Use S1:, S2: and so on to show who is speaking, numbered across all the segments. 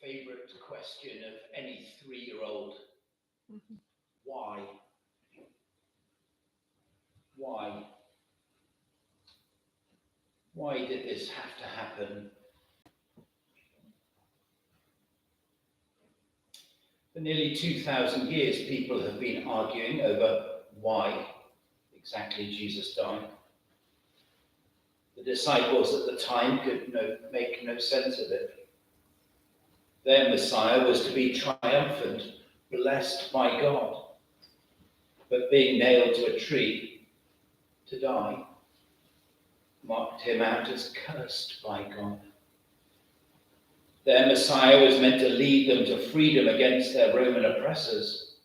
S1: favourite question of any 3-year-old. Why? Why? Why did this have to happen? For nearly 2,000 years, people have been arguing over why exactly Jesus died. The disciples at the time could make no sense of it. Their Messiah was to be triumphant, blessed by God, but being nailed to a tree to die marked him out as cursed by God. Their Messiah was meant to lead them to freedom against their Roman oppressors.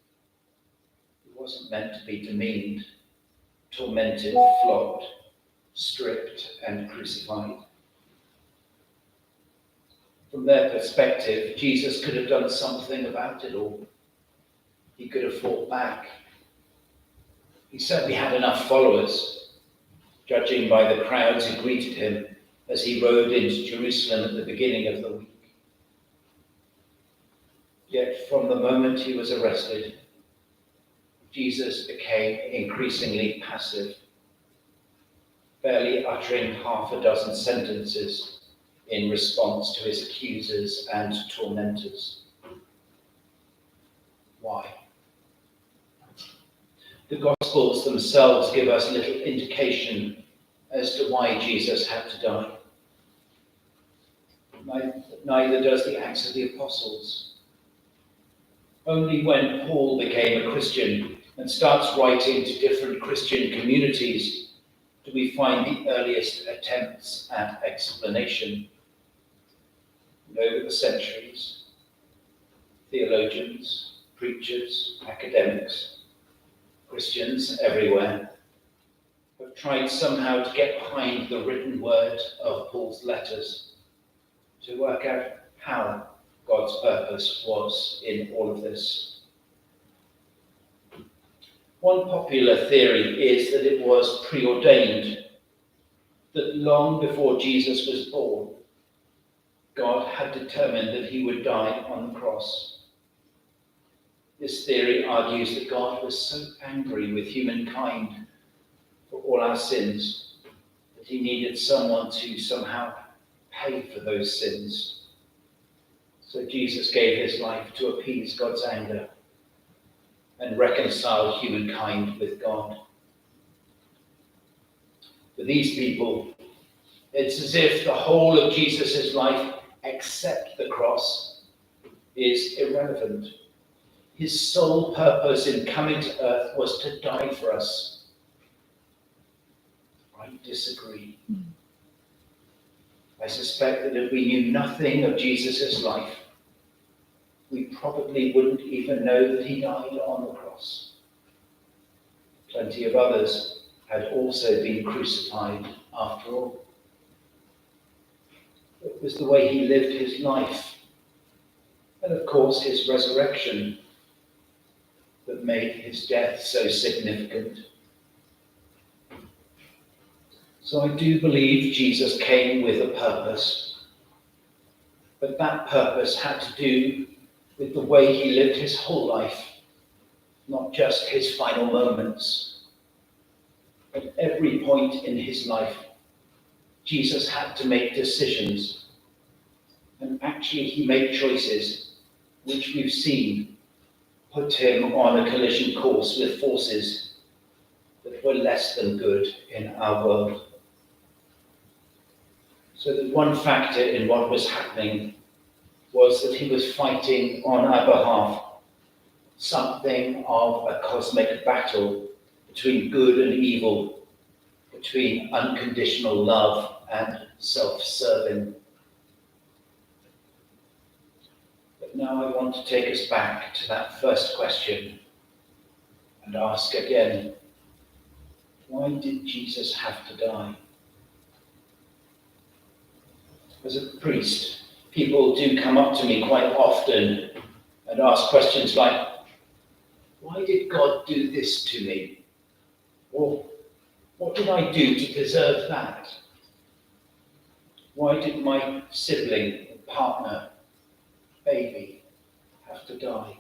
S1: He wasn't meant to be demeaned, tormented, flogged, stripped, and crucified. From their perspective, Jesus could have done something about it all. He could have fought back. He certainly had enough followers, judging by the crowds who greeted him as he rode into Jerusalem at the beginning of the week. Yet from the moment he was arrested, Jesus became increasingly passive, barely uttering half a dozen sentences in response to his accusers and tormentors. Why? The Gospels themselves give us little indication as to why Jesus had to die. Neither does the Acts of the Apostles. Only when Paul became a Christian and starts writing to different Christian communities do we find the earliest attempts at explanation. And over the centuries, theologians, preachers, academics, Christians everywhere have tried somehow to get behind the written word of Paul's letters to work out how God's purpose was in all of this. One popular theory is that it was preordained, that long before Jesus was born, God had determined that he would die on the cross. This theory argues that God was so angry with humankind for all our sins that he needed someone to somehow pay for those sins. So Jesus gave his life to appease God's anger and reconcile humankind with God. For these people, it's as if the whole of Jesus' life, except the cross, is irrelevant. His sole purpose in coming to earth was to die for us. I disagree. I suspect that if we knew nothing of Jesus' life, we probably wouldn't even know that he died on the cross. Plenty of others had also been crucified after all. It was the way he lived his life, and of course his resurrection, that made his death so significant. So I do believe Jesus came with a purpose, but that purpose had to do with the way he lived his whole life, not just his final moments. At every point in his life, Jesus had to make decisions, and actually he made choices which we've seen put him on a collision course with forces that were less than good in our world. So that one factor in what was happening was that he was fighting on our behalf something of a cosmic battle between good and evil, between unconditional love and self-serving. But now I want to take us back to that first question and ask again, why did Jesus have to die? As a priest, people do come up to me quite often and ask questions like, why did God do this to me? Or what did I do to deserve that? Why did my sibling or partner baby have to die.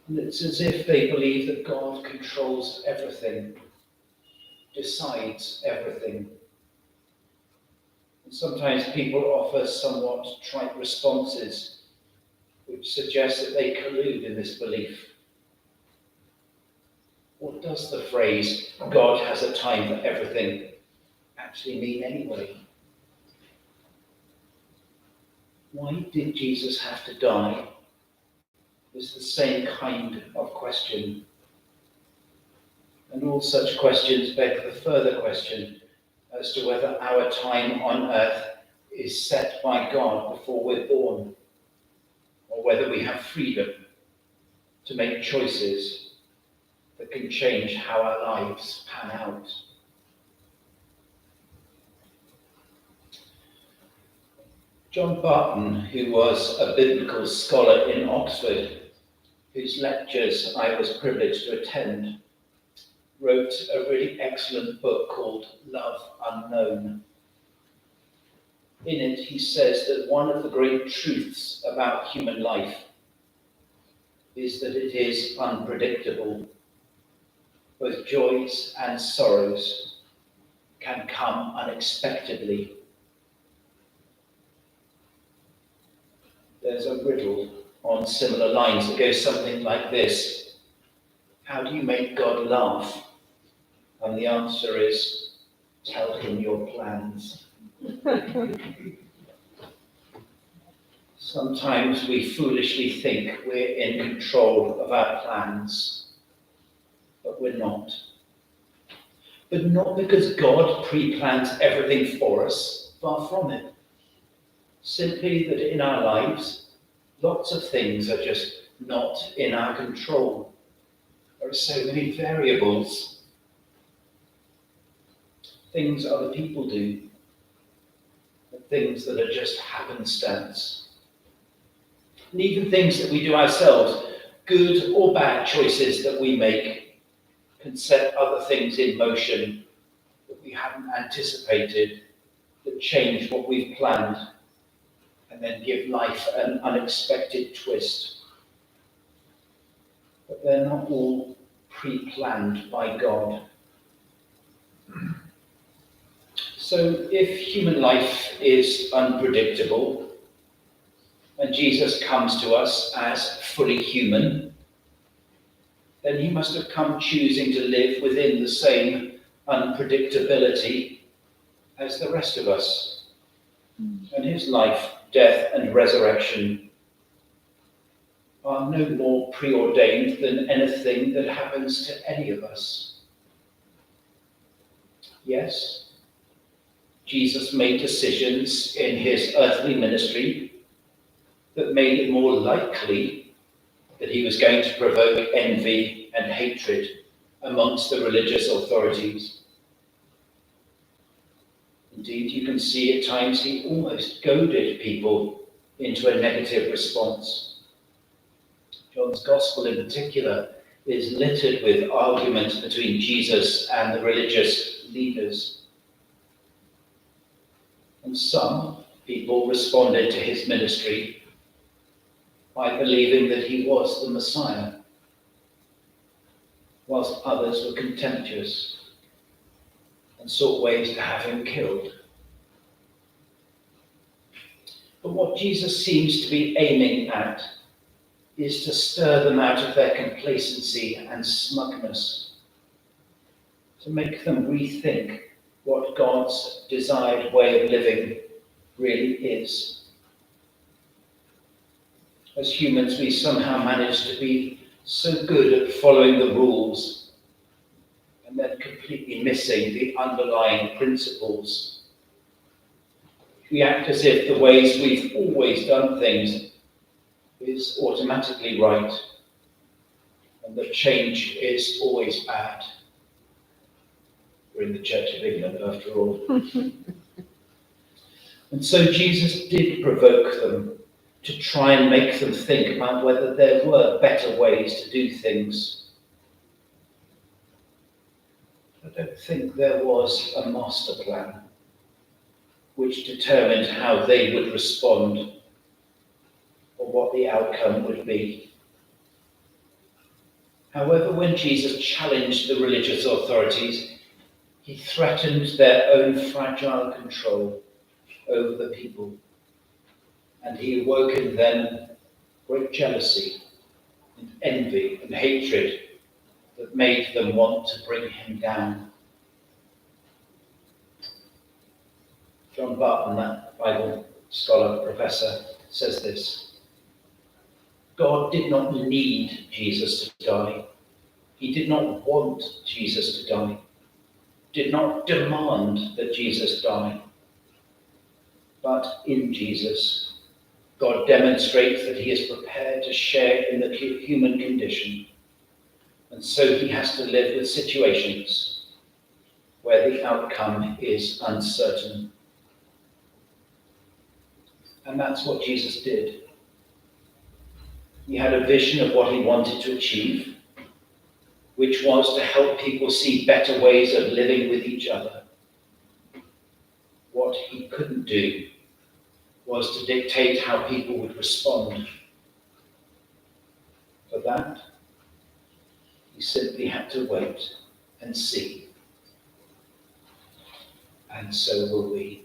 S1: And it's as if they believe that God controls everything, decides everything. And sometimes people offer somewhat trite responses which suggest that they collude in this belief. What does the phrase, God has a time for everything, actually mean anyway? Why did Jesus have to die? Is the same kind of question. And all such questions beg the further question as to whether our time on earth is set by God before we're born, or whether we have freedom to make choices that can change how our lives pan out. John Barton, who was a biblical scholar in Oxford, whose lectures I was privileged to attend, wrote a really excellent book called Love Unknown. In it, he says that one of the great truths about human life is that it is unpredictable. Both joys and sorrows can come unexpectedly. There's a riddle on similar lines that goes something like this. How do you make God laugh? And the answer is, tell him your plans. Sometimes we foolishly think we're in control of our plans, but we're not. But not because God pre-plans everything for us, far from it. Simply that in our lives, lots of things are just not in our control. There are so many variables. Things other people do, and things that are just happenstance. And even things that we do ourselves, good or bad choices that we make, can set other things in motion that we haven't anticipated, that change what we've planned, and then give life an unexpected twist. But they're not all pre-planned by God. So if human life is unpredictable, and Jesus comes to us as fully human, then he must have come choosing to live within the same unpredictability as the rest of us. And his life, death, and resurrection are no more preordained than anything that happens to any of us. Yes, Jesus made decisions in his earthly ministry that made it more likely that he was going to provoke envy and hatred amongst the religious authorities. Indeed, you can see at times he almost goaded people into a negative response. John's Gospel in particular is littered with arguments between Jesus and the religious leaders. And some people responded to his ministry by believing that he was the Messiah, whilst others were contemptuous and sought ways to have him killed. But what Jesus seems to be aiming at is to stir them out of their complacency and smugness, to make them rethink what God's desired way of living really is. As humans, we somehow manage to be so good at following the rules and then completely missing the underlying principles. We act as if the ways we've always done things is automatically right, and that change is always bad. We're in the Church of England, after all. And so Jesus did provoke them to try and make them think about whether there were better ways to do things. I don't think there was a master plan. which determined how they would respond or what the outcome would be. However, when Jesus challenged the religious authorities, he threatened their own fragile control over the people, and he awoke in them great jealousy and envy and hatred that made them want to bring him down. John Barton, that Bible scholar, professor, says this: God did not need Jesus to die. He did not want Jesus to die, did not demand that Jesus die. But in Jesus, God demonstrates that he is prepared to share in the human condition. And so he has to live with situations where the outcome is uncertain. And that's what Jesus did. He had a vision of what he wanted to achieve, which was to help people see better ways of living with each other. What he couldn't do was to dictate how people would respond. For that, he simply had to wait and see. And so will we.